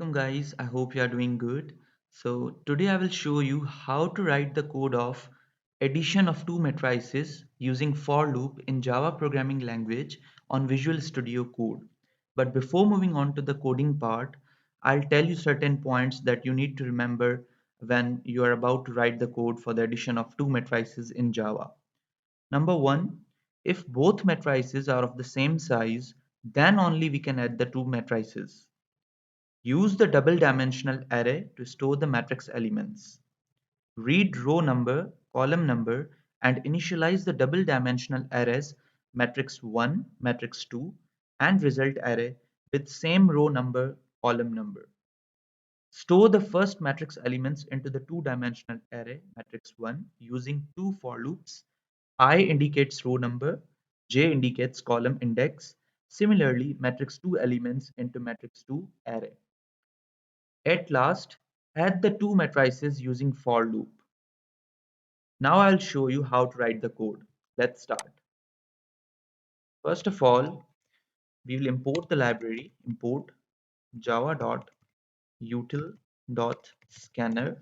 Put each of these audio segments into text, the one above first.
Assalamualaikum guys, I hope you are doing good. So today I will show you how to write the code of addition of two matrices using for loop in Java programming language on Visual Studio Code. But before moving on to the coding part, I'll tell you certain points that you need to remember when you are about to write the code for the addition of two matrices in Java. Number one, if both matrices are of the same size, then only we can add the two matrices. Use the double-dimensional array to store the matrix elements. Read row number, column number, and initialize the double-dimensional arrays matrix 1, matrix 2, and result array with same row number, column number. Store the first matrix elements into the two-dimensional array matrix 1 using two for loops. I indicates row number, j indicates column index. Similarly, matrix 2 elements into matrix 2 array. At last, add the two matrices using for loop. Now I'll show you how to write the code. Let's start. First of all, we will import the library, import java.util.scanner.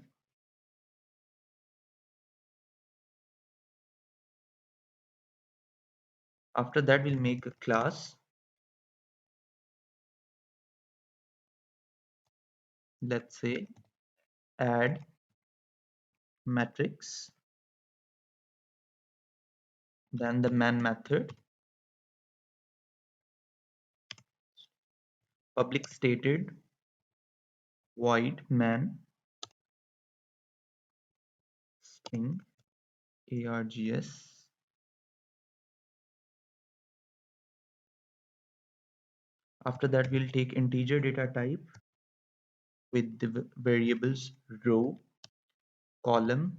After that, we'll make a class. Let's say add matrix, then the main method, public stated void main string args. After that, we'll take integer data type with the variables row, column,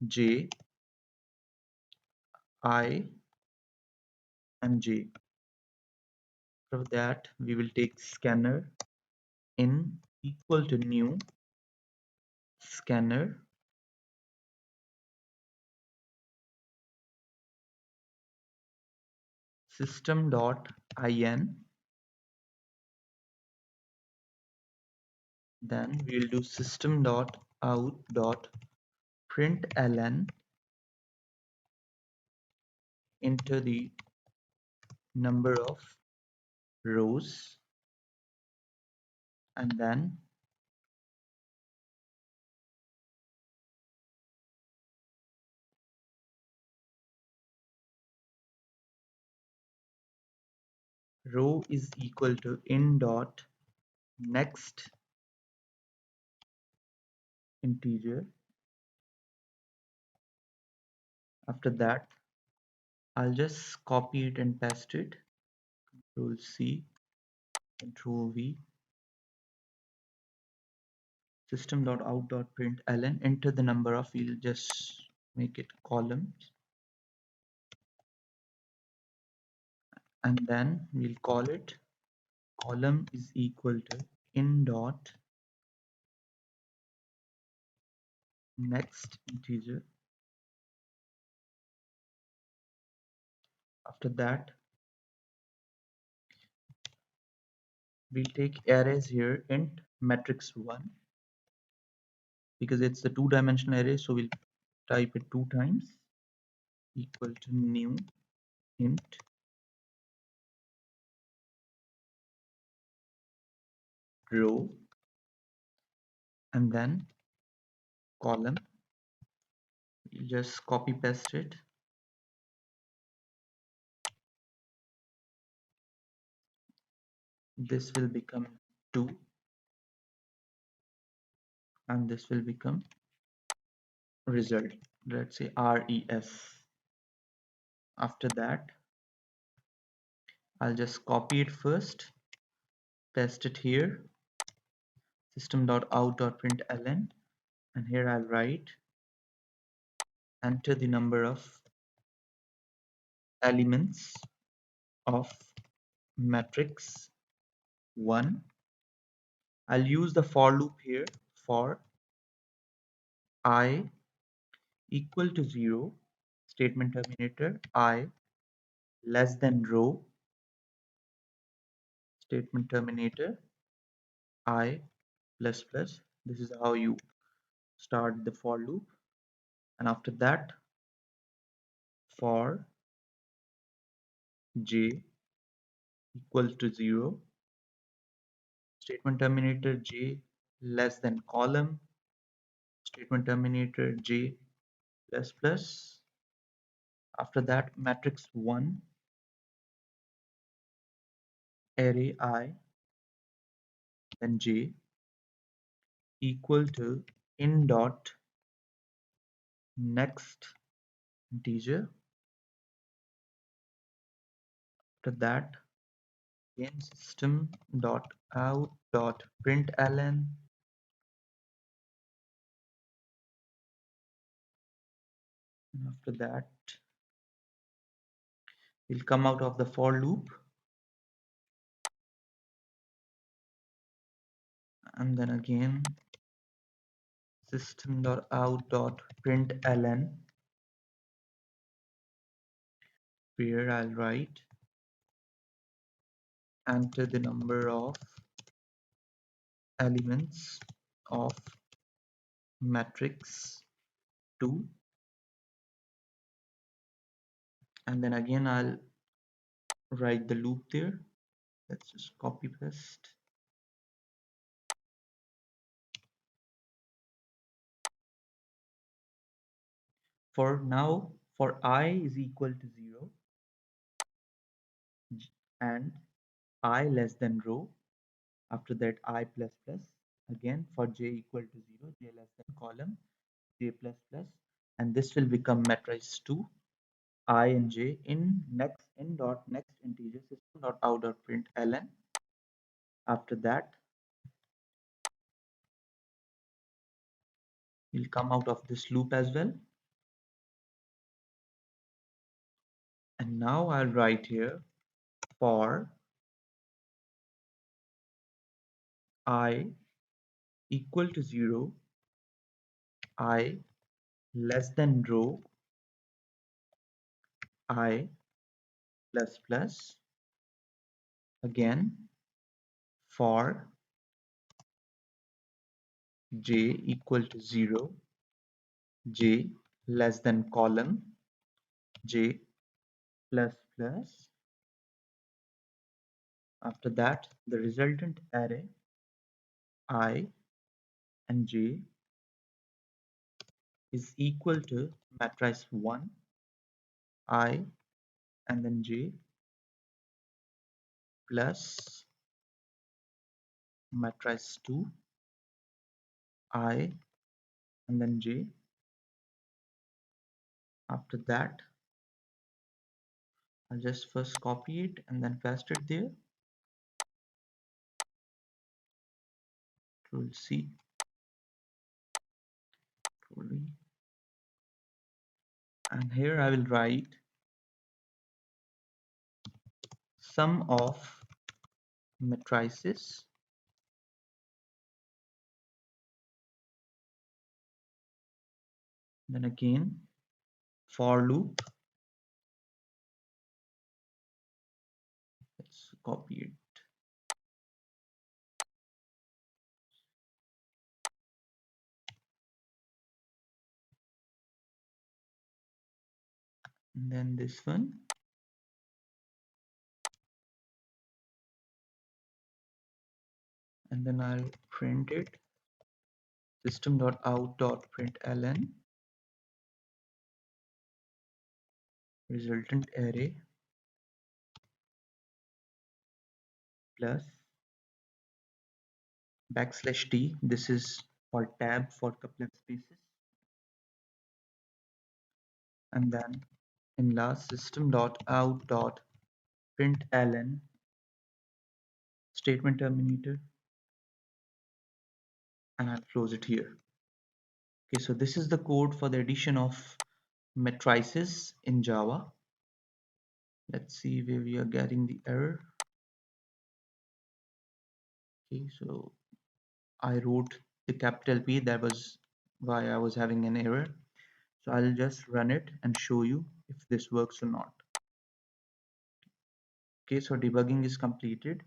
j, I, and j. After that, we will take scanner in equal to new scanner system.in. Then we will do system.out.println into the number of rows, and then row is equal to in dot next integer. After that, I'll just copy it and paste it. Control C, Control V, system.out.println, enter the number of, we'll just make it columns, and then we'll call it column is equal to in dot next integer. After that, we'll take arrays here int matrix 1 because it's the two-dimensional array, so we'll type it 2 times, equal to new int row, and then column. You just copy paste it. This will become 2, and this will become result. Let's say ref. After that, I'll just copy it first, paste it here, system.out.println, and here I'll write enter the number of elements of matrix 1. I'll use the for loop here for I equal to 0, statement terminator, I less than row, statement terminator, I plus plus. This is how you start the for loop. And after that, for j equal to 0, statement terminator j less than column, statement terminator j plus plus. After that, matrix 1, array I, then j equal to in dot next integer. After that, again system dot out dot println. After that, we'll come out of the for loop, and then again system dot out dot println, where I'll write enter the number of elements of matrix 2, and then again I'll write the loop there. Let's just copy paste. For now, for I is equal to 0 and I less than row. After that, I plus plus. Again, for j equal to 0, j less than column, j plus plus, and this will become matrix 2, I and j in next in dot next integer system dot out dot println. After that, we'll come out of this loop as well. And now I'll write here for I equal to 0, I less than row, I plus plus. Again, for j equal to 0, j less than column, j plus plus. After that, the resultant array I and j is equal to matrix 1, I and then j plus matrix 2, I and then j. After that, I'll just first copy it and then paste it there. Control C, Control V, and here I will write sum of matrices then again for loop. Let's copy it. And then this one. And then I'll print it system.out.println resultant array plus backslash t. This is for tab for couplet spaces. And then in last system.out.println statement terminator, and I'll close it here. Okay, so this is the code for the addition of matrices in Java. Let's see where we are getting the error. Okay, so I wrote the capital P, that was why I was having an error. So I'll just run it and show you if this works or not. Okay, so debugging is completed.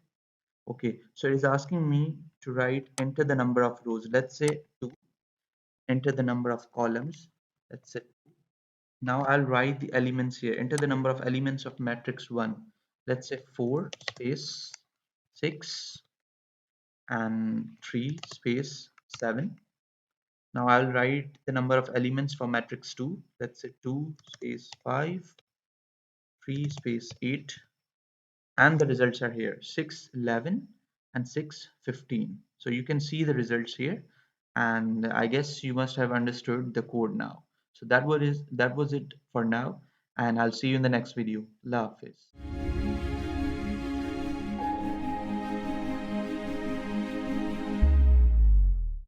Okay, so it is asking me to write, enter the number of rows. Let's say 2. Enter the number of columns. Let's say. Now I'll write the elements here. Enter the number of elements of matrix 1. Let's say 4 space 6 and 3 space 7. Now I'll write the number of elements for matrix 2. Let's say 2 space 5, 3 space 8, and the results are here 6, 11, and 6, 15. So you can see the results here, and I guess you must have understood the code now. So that was it for now, and I'll see you in the next video. Allah Hafiz.